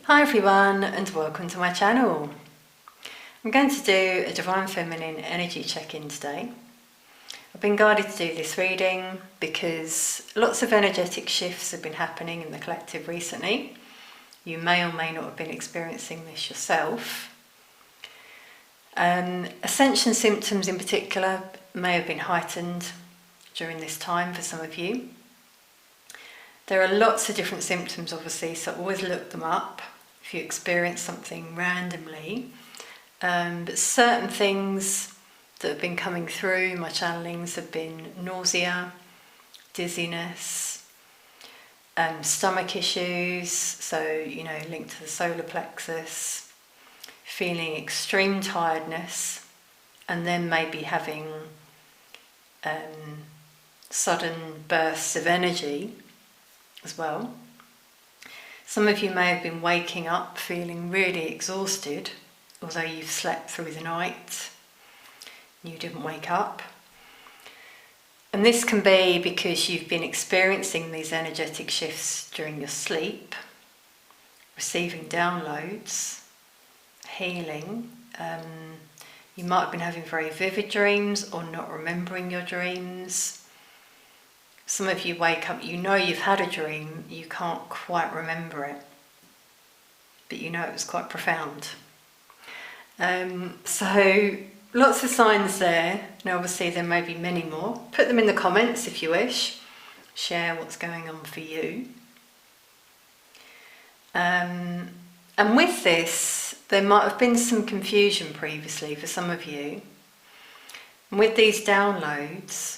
Hi everyone and welcome to my channel. I'm going to do a Divine Feminine energy check-in today. I've been guided to do this reading because lots of energetic shifts have been happening in the collective recently. You may or may not have been experiencing this yourself. Ascension symptoms in particular may have been heightened during this time for some of you. There are lots of different symptoms obviously, so always look them up if you experience something randomly. But certain things that have been coming through my channelings have been nausea, dizziness, stomach issues, so linked to the solar plexus, feeling extreme tiredness, and then maybe having sudden bursts of energy as well. Some of you may have been waking up feeling really exhausted, although you've slept through the night and you didn't wake up. And this can be because you've been experiencing these energetic shifts during your sleep, receiving downloads, healing. You might have been having very vivid dreams or not remembering your dreams. Some of you wake up, you know you've had a dream, you can't quite remember it, but you know it was quite profound. So lots of signs there. Now obviously there may be many more. Put them in the comments if you wish. Share what's going on for you. And with this, there might have been some confusion previously for some of you. And with these downloads,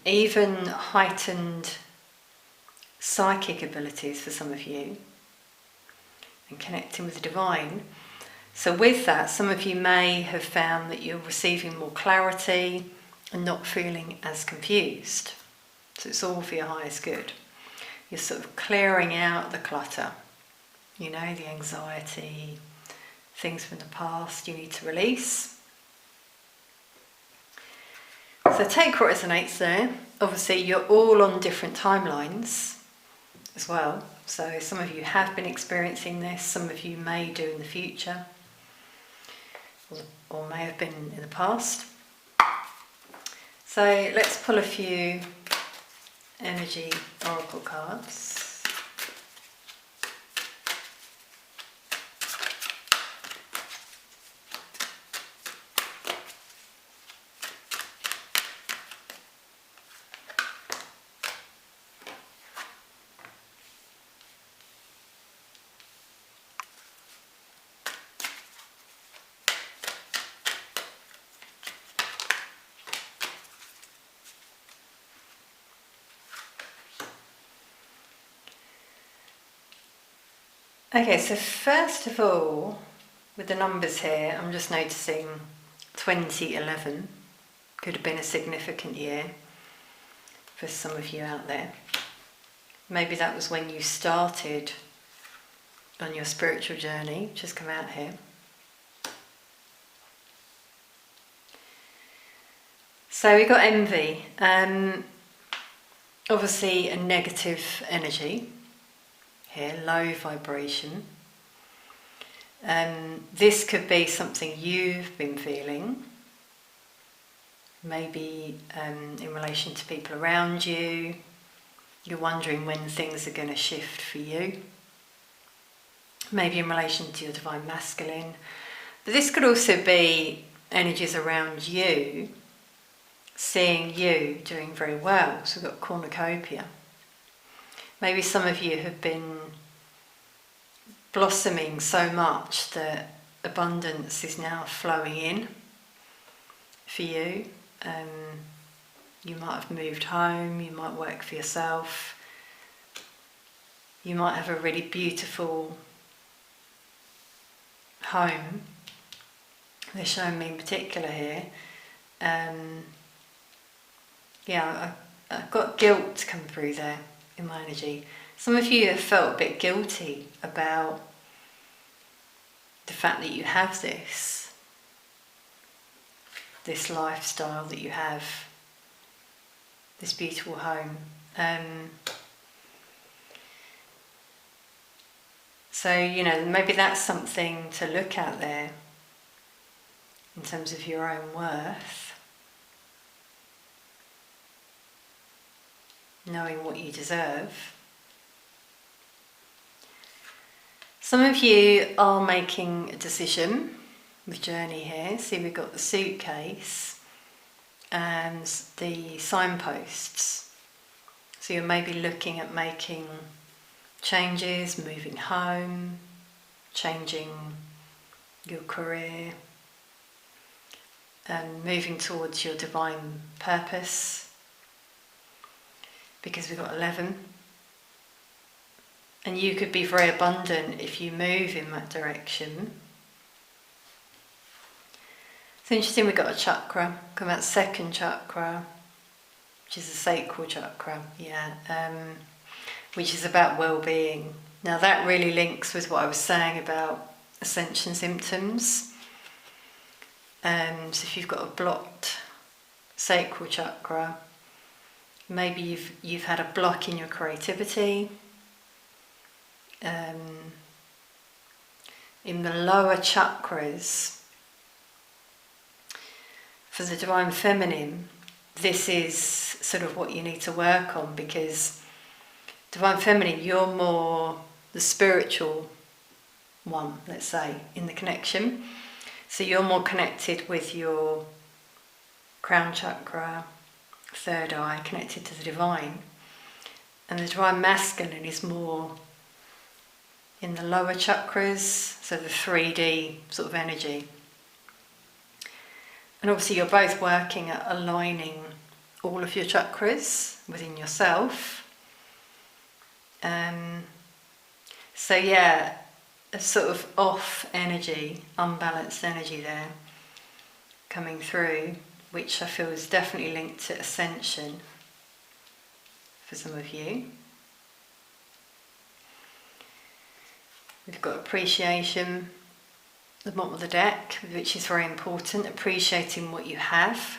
even heightened psychic abilities for some of you, and connecting with the divine. So with that, some of you may have found that you're receiving more clarity and not feeling as confused. So it's all for your highest good. You're sort of clearing out the clutter, the anxiety, things from the past you need to release. So take what resonates there. Obviously you're all on different timelines as well. So some of you have been experiencing this, some of you may do in the future, or may have been in the past. So let's pull a few energy oracle cards. Okay, so first of all, with the numbers here, I'm just noticing 2011 could have been a significant year for some of you out there. Maybe that was when you started on your spiritual journey, which has come out here. So we got envy, obviously a negative energy. Here, low vibration. This could be something you've been feeling, maybe in relation to people around you. You're wondering when things are going to shift for you, maybe in relation to your divine masculine. But this could also be energies around you, seeing you doing very well. So we've got cornucopia. Maybe some of you have been blossoming so much that abundance is now flowing in for you. You might have moved home, you might work for yourself, you might have a really beautiful home. They're showing me in particular here. I've got guilt come through there in my energy. Some of you have felt a bit guilty about the fact that you have this lifestyle, that you have this beautiful home. So, maybe that's something to look at there in terms of your own worth. Knowing what you deserve. Some of you are making a decision with journey here. See, we've got the suitcase and the signposts. So you're maybe looking at making changes, moving home, changing your career, and moving towards your divine purpose, because we've got 11. And you could be very abundant if you move in that direction. It's interesting, we've got a chakra, come out second chakra, which is the Sacral Chakra, which is about well-being. Now that really links with what I was saying about ascension symptoms. So if you've got a blocked Sacral Chakra, maybe you've had a block in your creativity. In the lower chakras, for the divine feminine, this is sort of what you need to work on, because divine feminine, you're more the spiritual one, let's say, in the connection. So you're more connected with your crown chakra, third eye, connected to the divine. And the divine masculine is more in the lower chakras, so the 3D sort of energy. And obviously you're both working at aligning all of your chakras within yourself. So yeah, a sort of off energy, unbalanced energy there coming through, which I feel is definitely linked to ascension for some of you. We've got appreciation, the bottom of the deck, which is very important, appreciating what you have,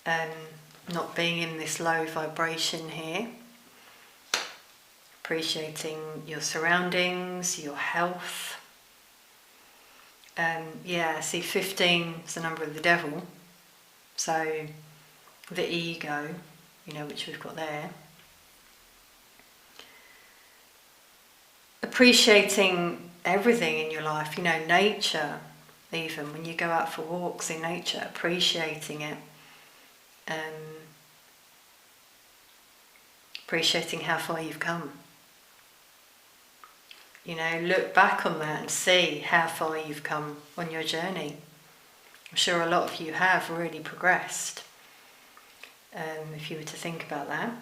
not being in this low vibration here, appreciating your surroundings, your health. See, 15 is the number of the devil, so the ego, which we've got there. Appreciating everything in your life, nature, even when you go out for walks in nature, appreciating it, appreciating how far you've come. Look back on that and see how far you've come on your journey. I'm sure a lot of you have really progressed, if you were to think about that.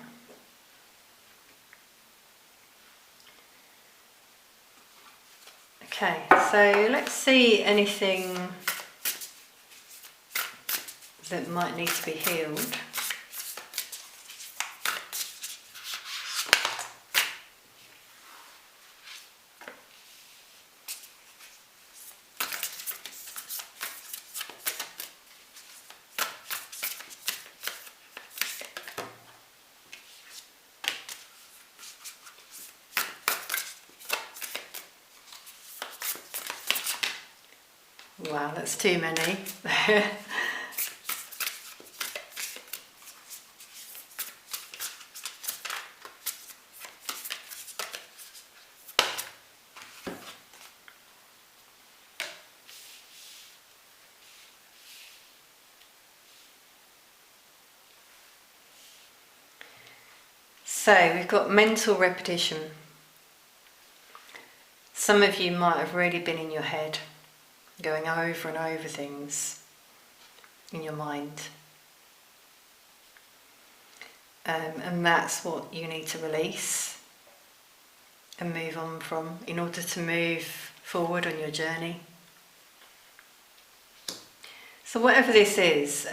Okay, so let's see anything that might need to be healed. Wow, that's too many. So we've got mental repetition. Some of you might have really been in your head, going over and over things in your mind. And that's what you need to release and move on from in order to move forward on your journey. So whatever this is,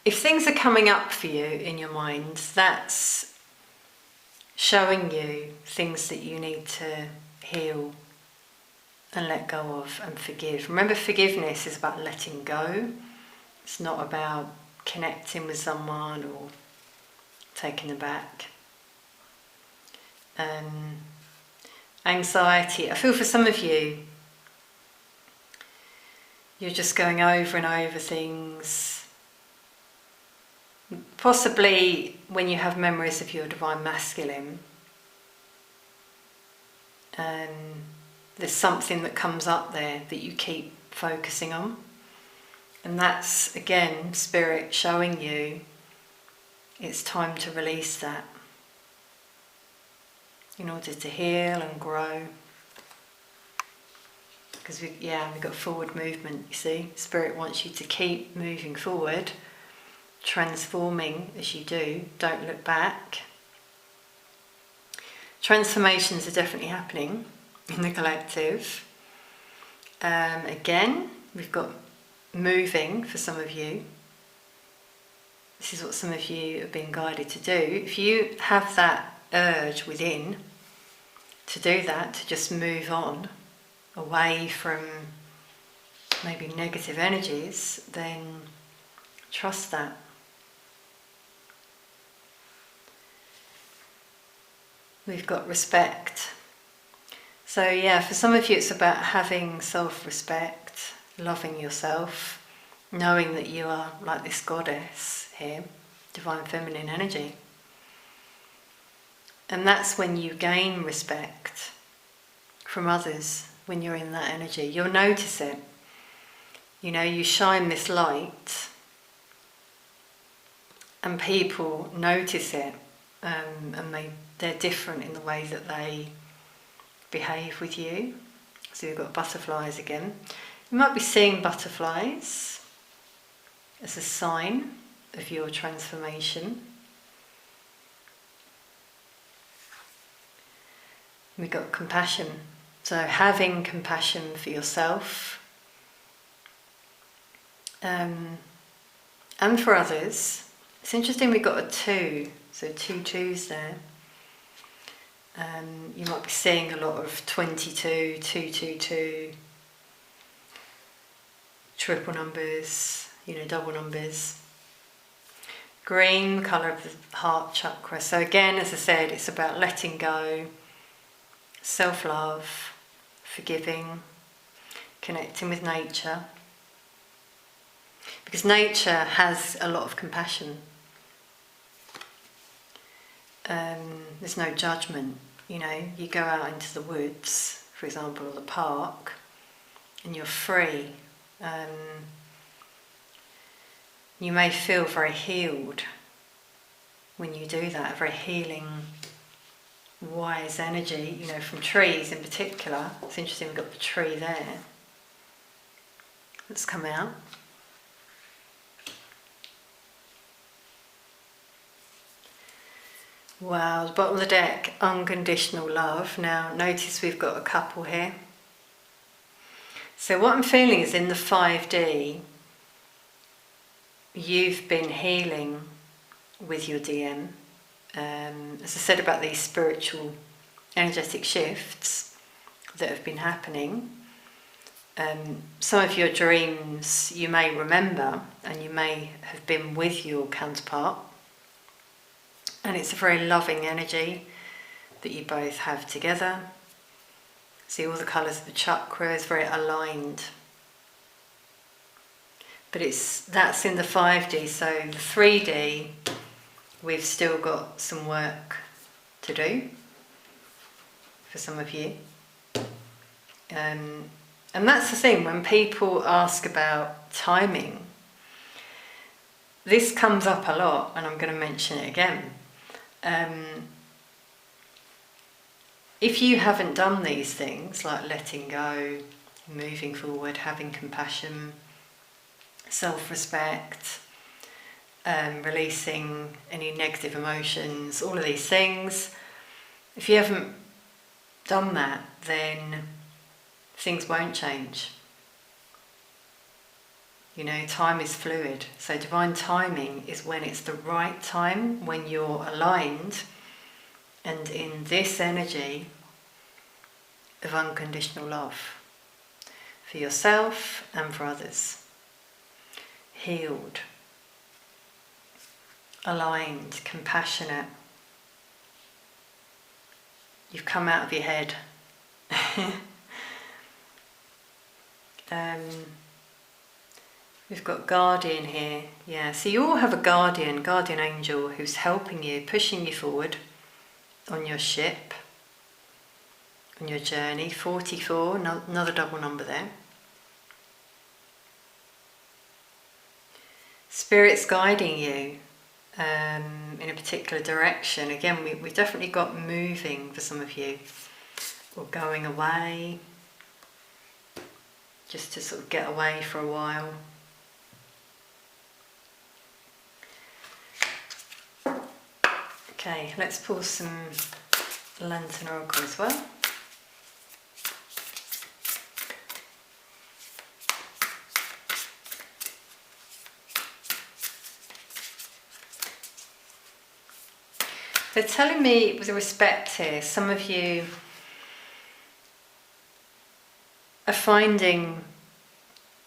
if things are coming up for you in your mind, that's showing you things that you need to heal and let go of and forgive. Remember, forgiveness is about letting go. It's not about connecting with someone or taking them back. anxiety. I feel for some of you, you're just going over and over things. Possibly when you have memories of your divine masculine, there's something that comes up there that you keep focusing on. And that's, again, Spirit showing you it's time to release that in order to heal and grow. Because we've got forward movement, you see. Spirit wants you to keep moving forward, transforming as you do. Don't look back. Transformations are definitely happening in the collective. Again, we've got moving for some of you. This is what some of you have been guided to do. If you have that urge within to do that, to just move on, away from maybe negative energies, then trust that. We've got respect. So for some of you it's about having self-respect, loving yourself, knowing that you are like this goddess here, divine feminine energy. And that's when you gain respect from others. When you're in that energy, you'll notice it. You shine this light and people notice it, and they're different in the way that they behave with you. So you've got butterflies again. You might be seeing butterflies as a sign of your transformation. We've got compassion. So having compassion for yourself and for others. It's interesting we've got a 2, so 2 2s there. You might be seeing a lot of 22, 222, triple numbers, double numbers. Green, colour of the heart chakra. So again, as I said, it's about letting go, self-love, forgiving, connecting with nature. Because nature has a lot of compassion. There's no judgment. You go out into the woods, for example, or the park, and you're free. You may feel very healed when you do that, a very healing, wise energy, from trees in particular. It's interesting, we've got the tree there that's come out. Wow, the bottom of the deck, unconditional love. Now notice we've got a couple here. So what I'm feeling is in the 5D, you've been healing with your DM. As I said about these spiritual energetic shifts that have been happening, some of your dreams you may remember, and you may have been with your counterpart, and it's a very loving energy that you both have together. See all the colours of the chakras, very aligned. But that's in the 5D, so the 3D, we've still got some work to do for some of you. And that's the thing, when people ask about timing, this comes up a lot, and I'm going to mention it again. If you haven't done these things, like letting go, moving forward, having compassion, self-respect, releasing any negative emotions, all of these things, if you haven't done that, then things won't change. Time is fluid. So divine timing is when it's the right time, when you're aligned and in this energy of unconditional love for yourself and for others. Healed, aligned, compassionate. You've come out of your head. We've got guardian here. Yeah, so you all have a guardian angel who's helping you, pushing you forward on your ship, on your journey. 44, another double number there. Spirit's guiding you in a particular direction. Again, we've definitely got moving for some of you, or going away, just to sort of get away for a while. Okay, let's pull some Lantern Oracle as well. They're telling me, with respect here, some of you are finding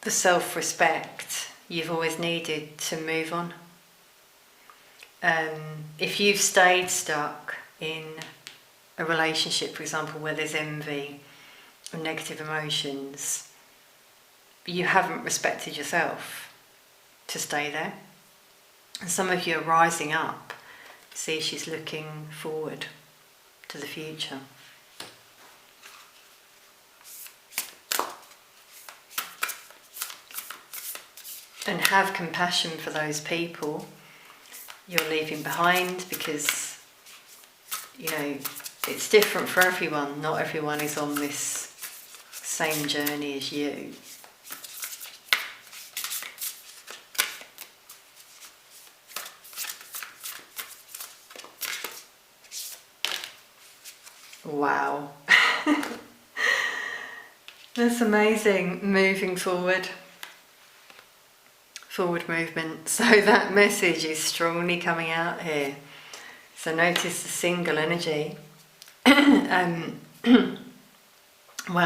the self-respect you've always needed to move on. If you've stayed stuck in a relationship, for example, where there's envy or negative emotions, you haven't respected yourself to stay there. And some of you are rising up. See, she's looking forward to the future. And have compassion for those people you're leaving behind, because, you know, it's different for everyone. Not everyone is on this same journey as you. Wow. That's amazing. Moving forward. Forward movement. So that message is strongly coming out here. So notice the single energy. Wow,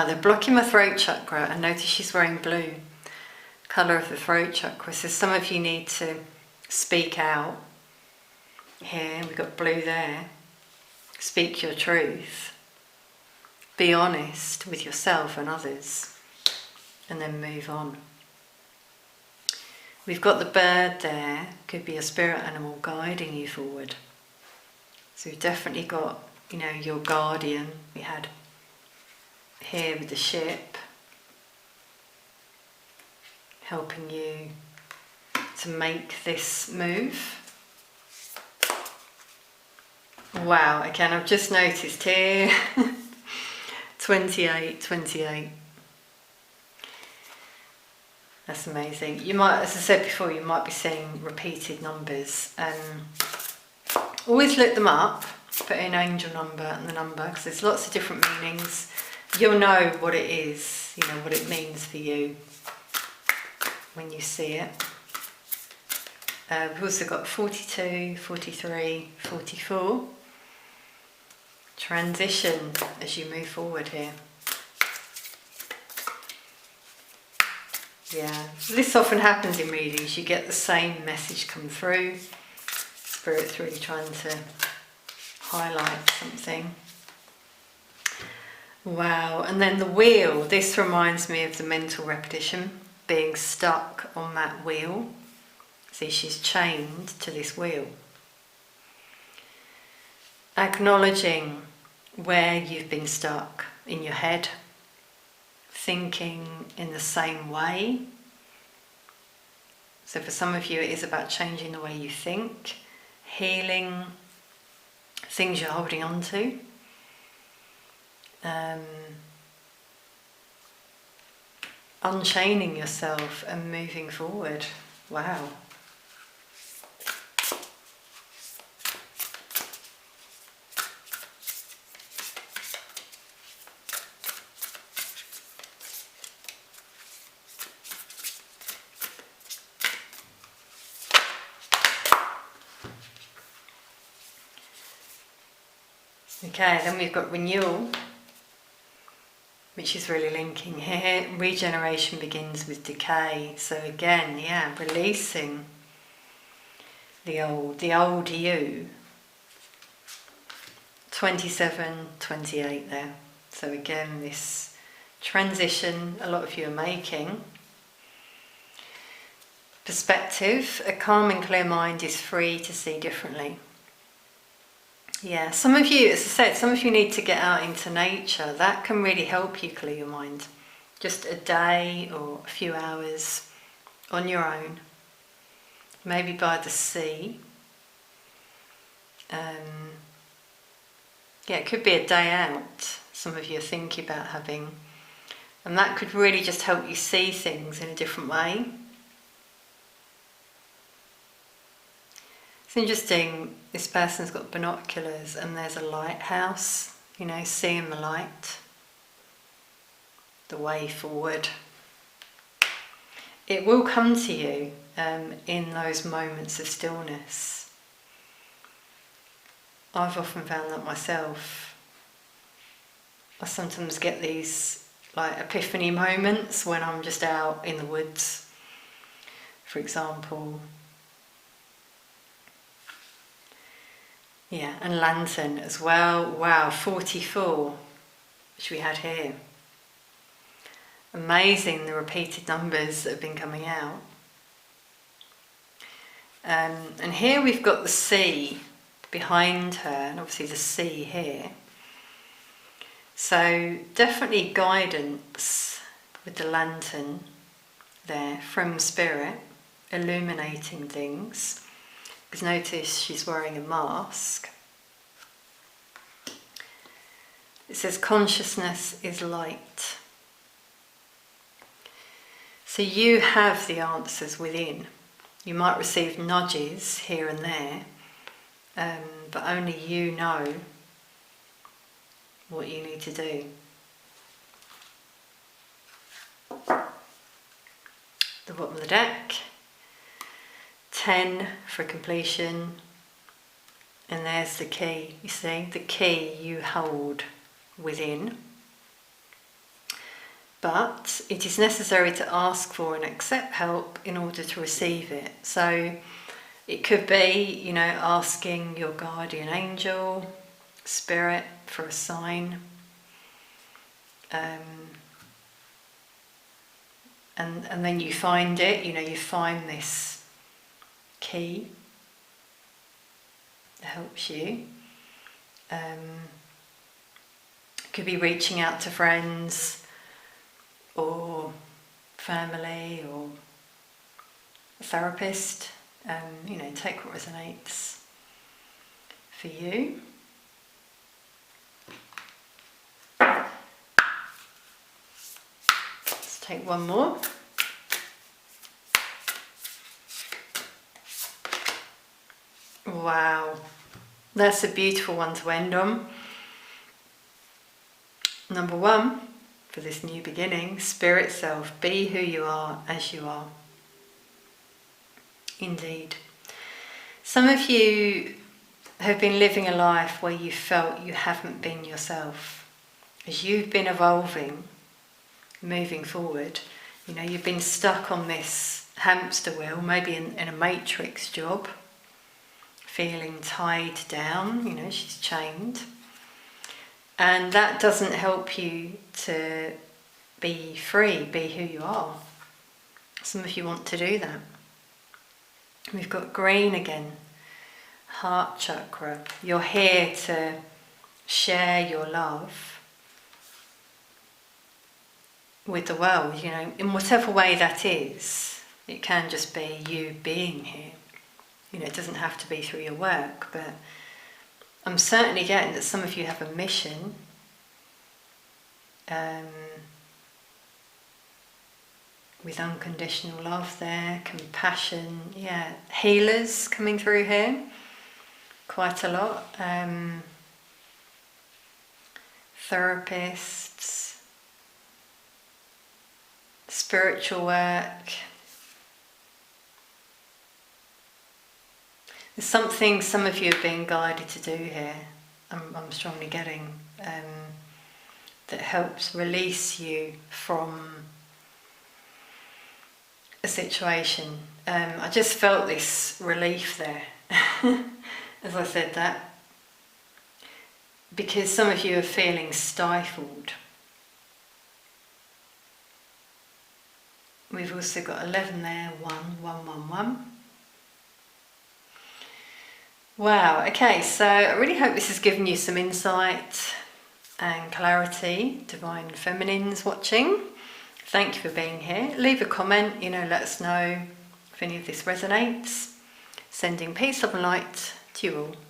they're blocking my throat chakra, and notice she's wearing blue. Colour of the throat chakra. So some of you need to speak out. Here, we've got blue there. Speak your truth. Be honest with yourself and others. And then move on. We've got the bird there, could be a spirit animal guiding you forward. So we've definitely got, you know, your guardian. We had here with the ship, helping you to make this move. Wow, again, I've just noticed here, 28. That's amazing. You might, as I said before, you might be seeing repeated numbers. Always look them up, put in angel number and the number, because there's lots of different meanings. You'll know what it is, you know, what it means for you when you see it. We've also got 42, 43, 44. Transition as you move forward here. Yeah, this often happens in readings. You get the same message come through. Spirit's really trying to highlight something. Wow, and then the wheel. This reminds me of the mental repetition, being stuck on that wheel. See, she's chained to this wheel. Acknowledging where you've been stuck in your head. Thinking in the same way. So for some of you it is about changing the way you think, healing things you're holding on to, unchaining yourself and moving forward. Wow. Okay, then we've got renewal, which is really linking here. Regeneration begins with decay. So again, yeah, releasing the old you. 27, 28 there. So again, this transition a lot of you are making. Perspective, a calm and clear mind is free to see differently. Yeah, some of you, as I said, some of you need to get out into nature. That can really help you clear your mind. Just a day or a few hours on your own, maybe by the sea. Yeah, it could be a day out, some of you are thinking about having, and that could really just help you see things in a different way. It's interesting, this person's got binoculars and there's a lighthouse, you know, seeing the light, the way forward. It will come to you in those moments of stillness. I've often found that myself. I sometimes get these like epiphany moments when I'm just out in the woods, for example. Yeah, and lantern as well. Wow, 44, which we had here. Amazing the repeated numbers that have been coming out. And here we've got the sea behind her, and obviously the sea here. So definitely guidance with the lantern there from Spirit, illuminating things. Because notice she's wearing a mask. It says consciousness is light. So you have the answers within. You might receive nudges here and there, but only you know what you need to do. The bottom of the deck, 10 for completion, and there's the key. You see, the key you hold within. But it is necessary to ask for and accept help in order to receive it. So it could be, you know, asking your guardian angel, spirit, for a sign. And then you find it, you know, you find this key that helps you. It could be reaching out to friends or family or a therapist. You know, take what resonates for you. Let's take one more. Wow, that's a beautiful one to end on. Number 1, for this new beginning, spirit self, be who you are as you are. Indeed. Some of you have been living a life where you felt you haven't been yourself. As you've been evolving, moving forward, you know, you've been stuck on this hamster wheel, maybe in a matrix job, feeling tied down, you know, she's chained. And that doesn't help you to be free, be who you are. Some of you want to do that. We've got green again, heart chakra. You're here to share your love with the world, you know, in whatever way that is. It can just be you being here. You know, it doesn't have to be through your work, but I'm certainly getting that some of you have a mission. With unconditional love there, compassion, yeah, healers coming through here, quite a lot, therapists, spiritual work. There's something some of you are being guided to do here, I'm strongly getting, that helps release you from a situation. I just felt this relief there as I said that. because some of you are feeling stifled. We've also got 11 there, 1, 1, 1, 1. Wow, okay, so I really hope this has given you some insight and clarity. Divine Feminines watching, thank you for being here. Leave a comment, let us know if any of this resonates. Sending peace, love and light to you all.